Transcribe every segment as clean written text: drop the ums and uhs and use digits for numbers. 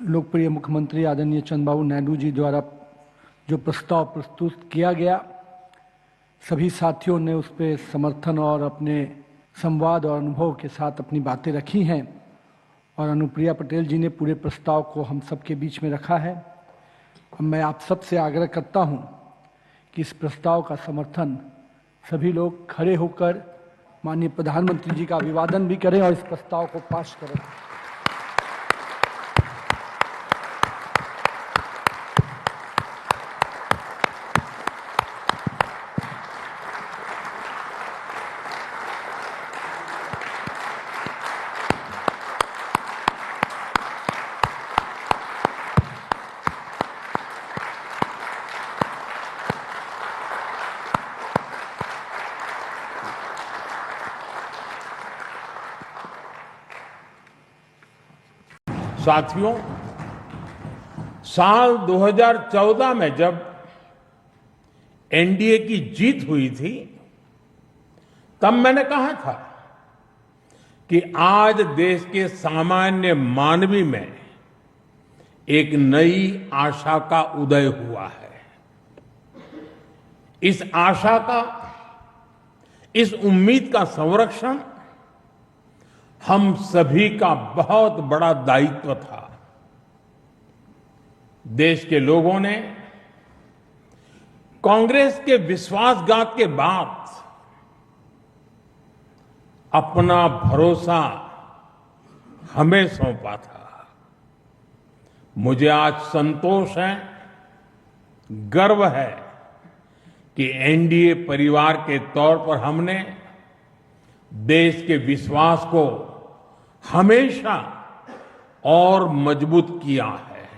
लोकप्रिय मुख्यमंत्री आदरणीय चंद्रबाबू नायडू जी द्वारा जो प्रस्ताव प्रस्तुत किया गया, सभी साथियों ने उस पर समर्थन और अपने संवाद और अनुभव के साथ अपनी बातें रखी हैं और अनुप्रिया पटेल जी ने पूरे प्रस्ताव को हम सबके बीच में रखा है। मैं आप सबसे आग्रह करता हूं कि इस प्रस्ताव का समर्थन सभी लोग खड़े होकर माननीय प्रधानमंत्री जी का अभिवादन भी करें और इस प्रस्ताव को पास करें। साथियों, साल 2014 में जब एनडीए की जीत हुई थी, तब मैंने कहा था कि आज देश के सामान्य मानवी में एक नई आशा का उदय हुआ है। इस आशा का, इस उम्मीद का संरक्षण हम सभी का बहुत बड़ा दायित्व था। देश के लोगों ने कांग्रेस के विश्वासघात के बाद अपना भरोसा हमें सौंपा था। मुझे आज संतोष है, गर्व है कि एनडीए परिवार के तौर पर हमने देश के विश्वास को हमेशा और मजबूत किया है।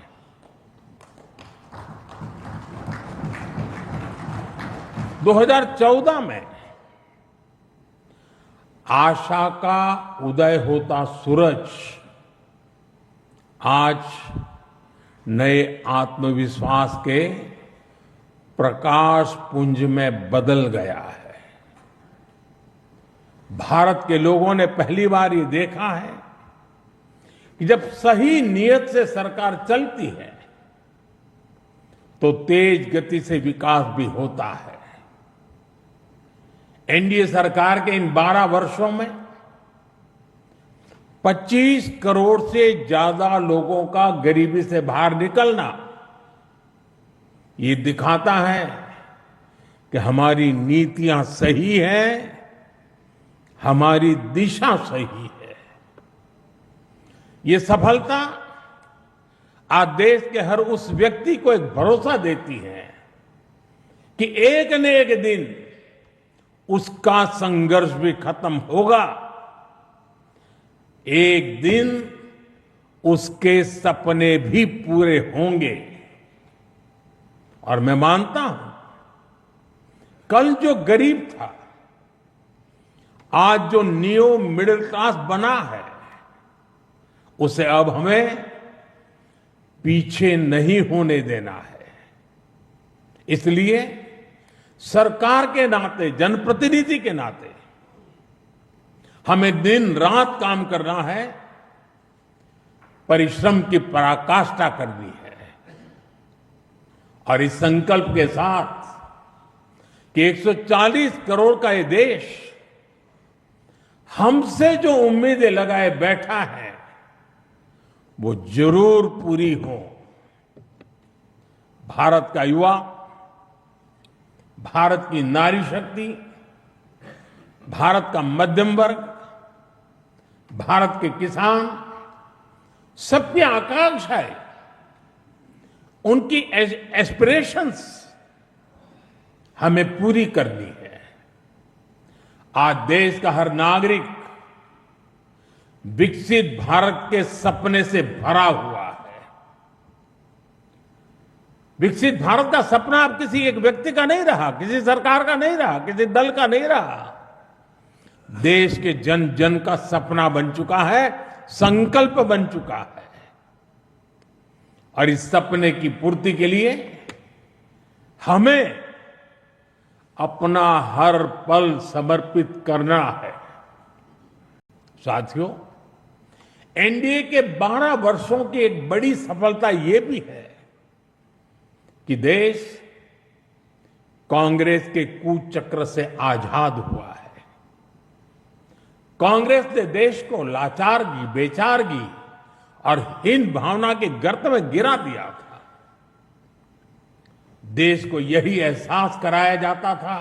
- 2014 में आशा का उदय होता सूरज आज नए आत्मविश्वास के प्रकाश पुंज में बदल गया है। भारत के लोगों ने पहली बार ये देखा है कि जब सही नीयत से सरकार चलती है तो तेज गति से विकास भी होता है। एनडीए सरकार के इन 12 वर्षों में 25 करोड़ से ज्यादा लोगों का गरीबी से बाहर निकलना ये दिखाता है कि हमारी नीतियां सही हैं, हमारी दिशा सही है। ये सफलता आज देश के हर उस व्यक्ति को एक भरोसा देती है कि एक न एक दिन उसका संघर्ष भी खत्म होगा, एक दिन उसके सपने भी पूरे होंगे। और मैं मानता हूं, कल जो गरीब था आज जो न्यू मिडिल क्लास बना है, उसे अब हमें पीछे नहीं होने देना है। इसलिए सरकार के नाते, जनप्रतिनिधि के नाते हमें दिन रात काम करना है, परिश्रम की पराकाष्ठा करनी है। और इस संकल्प के साथ कि 140 करोड़ का ये देश हमसे जो उम्मीदें लगाए बैठा है वो जरूर पूरी हो। भारत का युवा, भारत की नारी शक्ति, भारत का मध्यम वर्ग, भारत के किसान, सबकी आकांक्षाएं, उनकी एस्पिरेशंस हमें पूरी करनी है। आज देश का हर नागरिक विकसित भारत के सपने से भरा हुआ है। विकसित भारत का सपना अब किसी एक व्यक्ति का नहीं रहा, किसी सरकार का नहीं रहा, किसी दल का नहीं रहा। देश के जन जन का सपना बन चुका है, संकल्प बन चुका है। और इस सपने की पूर्ति के लिए हमें अपना हर पल समर्पित करना है। साथियों, एनडीए के 12 वर्षों की एक बड़ी सफलता ये भी है कि देश कांग्रेस के कुचक्र से आजाद हुआ है। कांग्रेस ने देश को लाचारगी, बेचारगी और हीन भावना के गर्त में गिरा दिया था। देश को यही एहसास कराया जाता था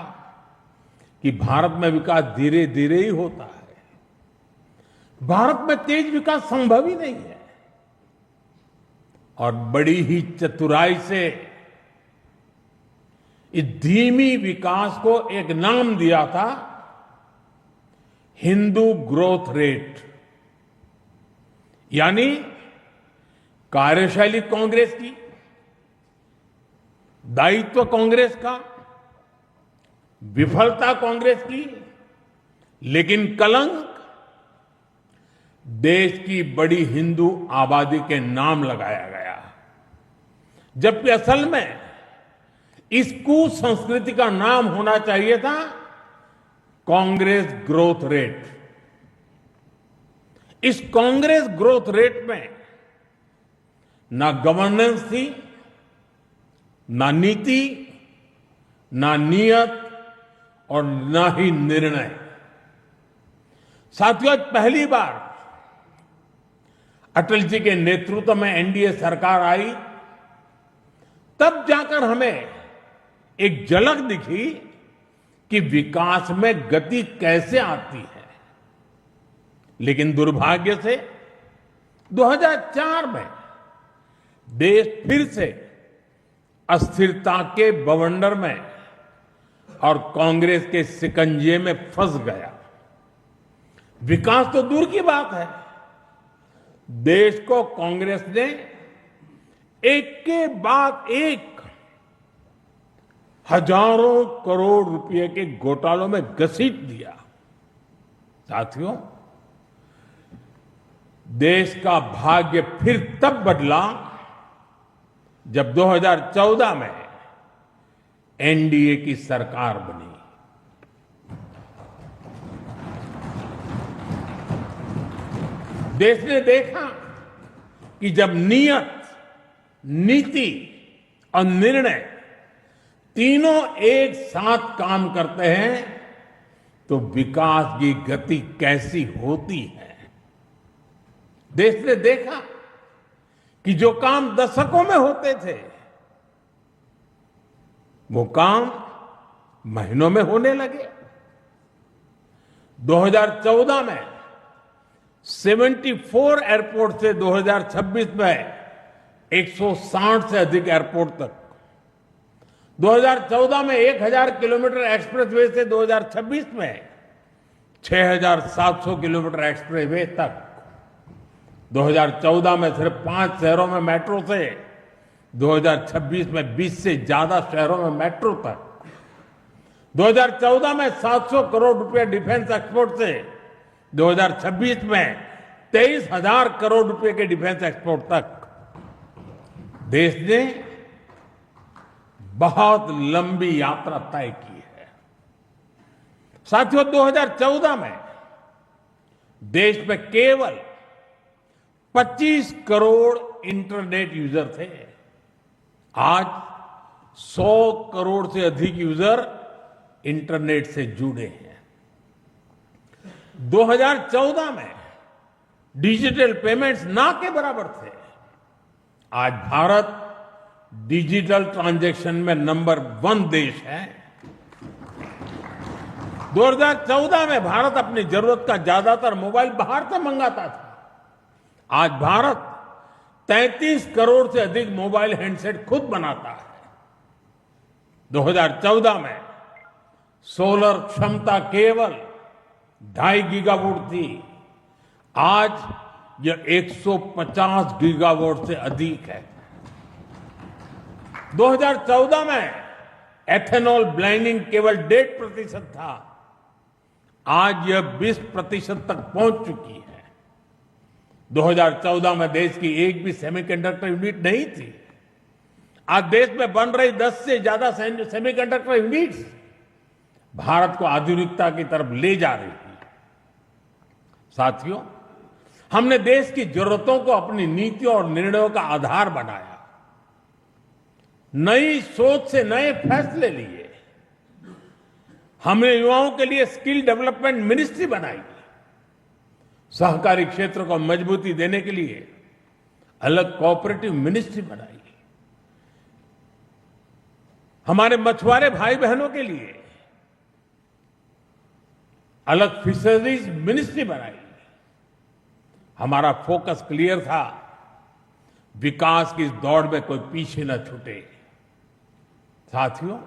कि भारत में विकास धीरे धीरे ही होता है, भारत में तेज विकास संभव ही नहीं है। और बड़ी ही चतुराई से इस धीमी विकास को एक नाम दिया था, हिंदू ग्रोथ रेट, यानी कार्यशैली कांग्रेस की, दायित्व कांग्रेस का, विफलता कांग्रेस की, लेकिन कलंक देश की बड़ी हिंदू आबादी के नाम लगाया गया। जबकि असल में इस कुसंस्कृति का नाम होना चाहिए था कांग्रेस ग्रोथ रेट। इस कांग्रेस ग्रोथ रेट में ना गवर्नेंस थी, ना नीति, ना नियत और ना ही निर्णय। साथियों, आज पहली बार अटल जी के नेतृत्व में एनडीए सरकार आई, तब जाकर हमें एक झलक दिखी कि विकास में गति कैसे आती है। लेकिन दुर्भाग्य से 2004 में देश फिर से अस्थिरता के बवंडर में और कांग्रेस के शिकंजे में फंस गया। विकास तो दूर की बात है, देश को कांग्रेस ने एक के बाद एक हजारों करोड़ रुपए के घोटालों में घसीट दिया। साथियों, देश का भाग्य फिर तब बदला जब 2014 में एनडीए की सरकार बनी। देश ने देखा कि जब नियत, नीति और निर्णय तीनों एक साथ काम करते हैं तो विकास की गति कैसी होती है। देश ने देखा कि जो काम दशकों में होते थे वो काम महीनों में होने लगे। 2014 में 74 एयरपोर्ट से 2026 में 160 से अधिक एयरपोर्ट तक, 2014 में 1000 किलोमीटर एक्सप्रेसवे से 2026 में 6700 किलोमीटर एक्सप्रेसवे तक, 2014 में सिर्फ 5 शहरों में मेट्रो से 2026 में 20 से ज्यादा शहरों में मेट्रो तक, 2014 में 700 करोड़ रुपए डिफेंस एक्सपोर्ट से 2026 में 23,000 करोड़ रुपए के डिफेंस एक्सपोर्ट तक। देश ने बहुत लंबी यात्रा तय की है। साथियों, 2014 में देश में केवल 25 करोड़ इंटरनेट यूजर थे। आज 100 करोड़ से अधिक यूजर इंटरनेट से जुड़े हैं। 2014 में डिजिटल पेमेंट्स ना के बराबर थे। आज भारत डिजिटल ट्रांजैक्शन में नंबर 1 देश है। 2014 में भारत अपनी जरूरत का ज्यादातर मोबाइल बाहर से मंगाता था। आज भारत 33 करोड़ से अधिक मोबाइल हैंडसेट खुद बनाता है। 2014 में सोलर क्षमता केवल 2.5 गीगावाट थी। आज यह 150 गीगावाट से अधिक है। 2014 में एथेनॉल ब्लेंडिंग केवल 1.5% था। आज यह 20% तक पहुंच चुकी है। 2014 में देश की एक भी सेमीकंडक्टर यूनिट नहीं थी। आज देश में बन रही 10 से ज्यादा सेमीकंडक्टर यूनिट्स भारत को आधुनिकता की तरफ ले जा रही है। साथियों, हमने देश की जरूरतों को अपनी नीतियों और निर्णयों का आधार बनाया। नई सोच से नए फैसले लिए। हमने युवाओं के लिए स्किल डेवलपमेंट मिनिस्ट्री बनाई। सहकारी क्षेत्र को मजबूती देने के लिए अलग कोऑपरेटिव मिनिस्ट्री बनाई। हमारे मछुआरे भाई बहनों के लिए अलग फिशरीज मिनिस्ट्री बनाई। हमारा फोकस क्लियर था, विकास की इस दौड़ में कोई पीछे न छूटे। साथियों,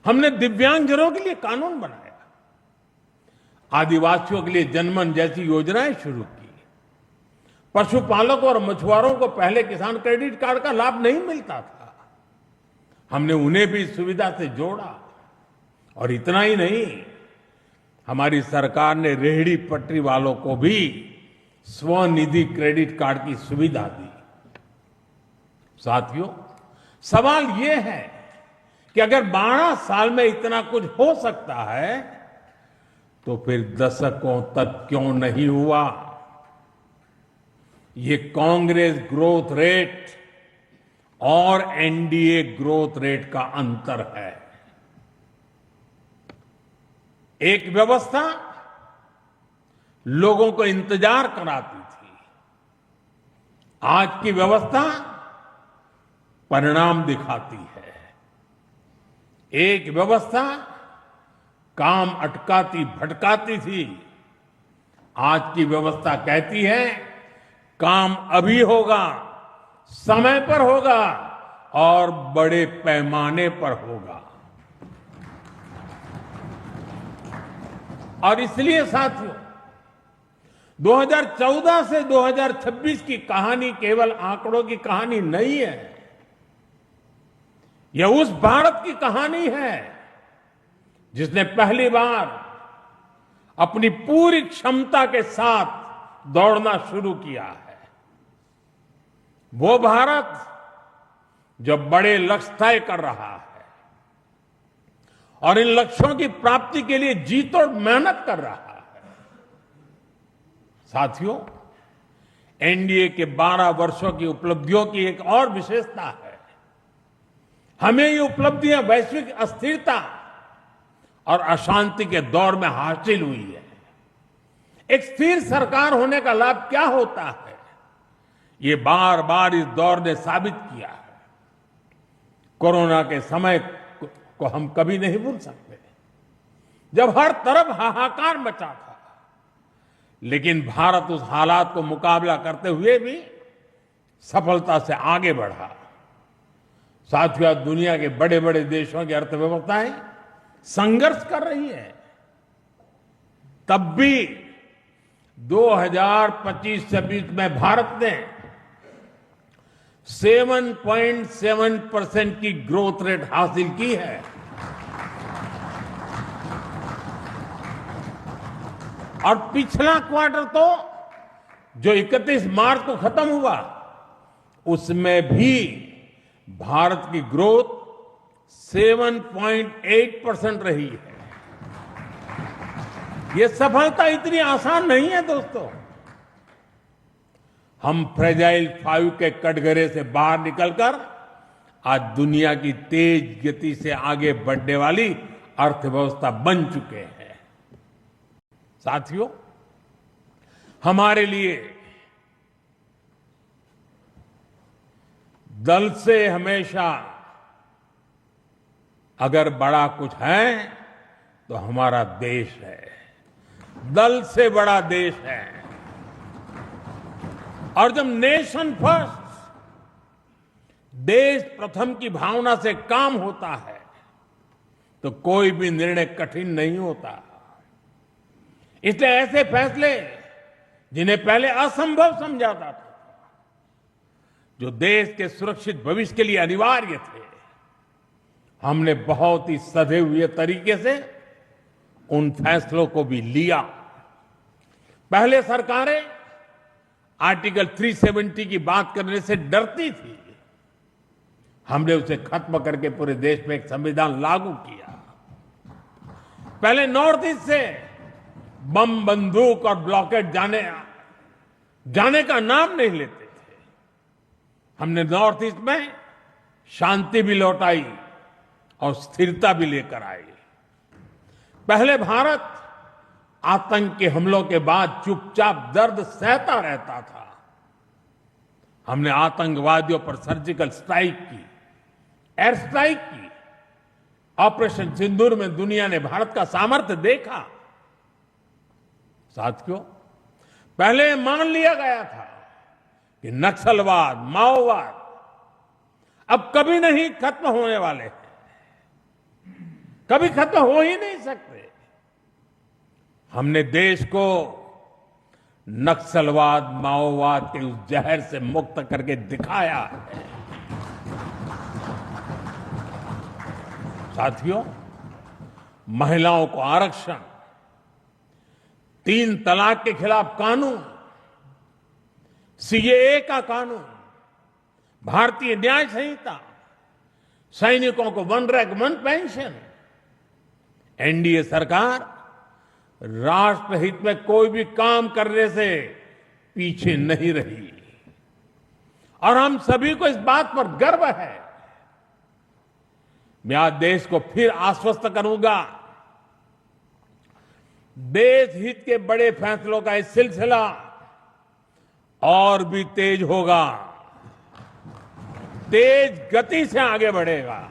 हमने दिव्यांगजनों के लिए कानून बनाया। आदिवासियों के लिए जनमन जैसी योजनाएं शुरू की। पशुपालकों और मछुआरों को पहले किसान क्रेडिट कार्ड का लाभ नहीं मिलता था, हमने उन्हें भी इस सुविधा से जोड़ा। और इतना ही नहीं, हमारी सरकार ने रेहड़ी पटरी वालों को भी स्वनिधि क्रेडिट कार्ड की सुविधा दी। साथियों, सवाल यह है कि अगर 12 साल में इतना कुछ हो सकता है तो फिर दशकों तक क्यों नहीं हुआ? ये कांग्रेस ग्रोथ रेट और एनडीए ग्रोथ रेट का अंतर है। एक व्यवस्था लोगों को इंतजार कराती थी, आज की व्यवस्था परिणाम दिखाती है। एक व्यवस्था काम अटकाती भटकाती थी, आज की व्यवस्था कहती है काम अभी होगा, समय पर होगा और बड़े पैमाने पर होगा। और इसलिए साथियों, 2014 से 2026 की कहानी केवल आंकड़ों की कहानी नहीं है। यह उस भारत की कहानी है जिसने पहली बार अपनी पूरी क्षमता के साथ दौड़ना शुरू किया है। वो भारत जो बड़े लक्ष्य तय कर रहा है और इन लक्ष्यों की प्राप्ति के लिए जी तोड़ मेहनत कर रहा है। साथियों, एनडीए के 12 वर्षों की उपलब्धियों की एक और विशेषता है। हमें ये उपलब्धियां वैश्विक अस्थिरता और अशांति के दौर में हासिल हुई है। एक स्थिर सरकार होने का लाभ क्या होता है, ये बार बार इस दौर ने साबित किया है। कोरोना के समय को हम कभी नहीं भूल सकते, जब हर तरफ हाहाकार मचा था, लेकिन भारत उस हालात को मुकाबला करते हुए भी सफलता से आगे बढ़ा। साथियों, दुनिया के बड़े बड़े देशों की अर्थव्यवस्थाएं संघर्ष कर रही है, तब भी 2025-26 में भारत ने 7.7% की ग्रोथ रेट हासिल की है। और पिछला क्वार्टर तो जो 31 मार्च को खत्म हुआ, उसमें भी भारत की ग्रोथ 7.8% रही है। ये सफलता इतनी आसान नहीं है दोस्तों। हम फ्रेजाइल 5 के कटघरे से बाहर निकलकर आज दुनिया की तेज गति से आगे बढ़ने वाली अर्थव्यवस्था बन चुके हैं। साथियों, हमारे लिए दल से हमेशा अगर बड़ा कुछ है तो हमारा देश है। दल से बड़ा देश है। और जब नेशन फर्स्ट, देश प्रथम की भावना से काम होता है तो कोई भी निर्णय कठिन नहीं होता। इसलिए ऐसे फैसले जिन्हें पहले असंभव समझा जाता था, जो देश के सुरक्षित भविष्य के लिए अनिवार्य थे, हमने बहुत ही सधे हुए तरीके से उन फैसलों को भी लिया। पहले सरकारें आर्टिकल 370 की बात करने से डरती थी। हमने उसे खत्म करके पूरे देश में एक संविधान लागू किया। पहले नॉर्थ ईस्ट से बम, बंदूक और ब्लॉकेट जाने का नाम नहीं लेते थे। हमने नॉर्थ ईस्ट में शांति भी लौटाई और स्थिरता भी लेकर आई। पहले भारत आतंक के हमलों के बाद चुपचाप दर्द सहता रहता था। हमने आतंकवादियों पर सर्जिकल स्ट्राइक की, एयर स्ट्राइक की। ऑपरेशन सिंदूर में दुनिया ने भारत का सामर्थ्य देखा। साथियों, पहले मान लिया गया था कि नक्सलवाद, माओवाद अब कभी नहीं खत्म होने वाले हैं, कभी खत्म हो ही नहीं सकते। हमने देश को नक्सलवाद, माओवाद के उस जहर से मुक्त करके दिखाया है। साथियों, महिलाओं को आरक्षण, 3 तलाक के खिलाफ कानून, सीएए का कानून, भारतीय न्याय संहिता, सैनिकों को 1 रैंक 1 पेंशन। एनडीए सरकार राष्ट्रहित में कोई भी काम करने से पीछे नहीं रही और हम सभी को इस बात पर गर्व है। मैं आज देश को फिर आश्वस्त करूंगा, देश हित के बड़े फैसलों का ये सिलसिला और भी तेज होगा, तेज गति से आगे बढ़ेगा।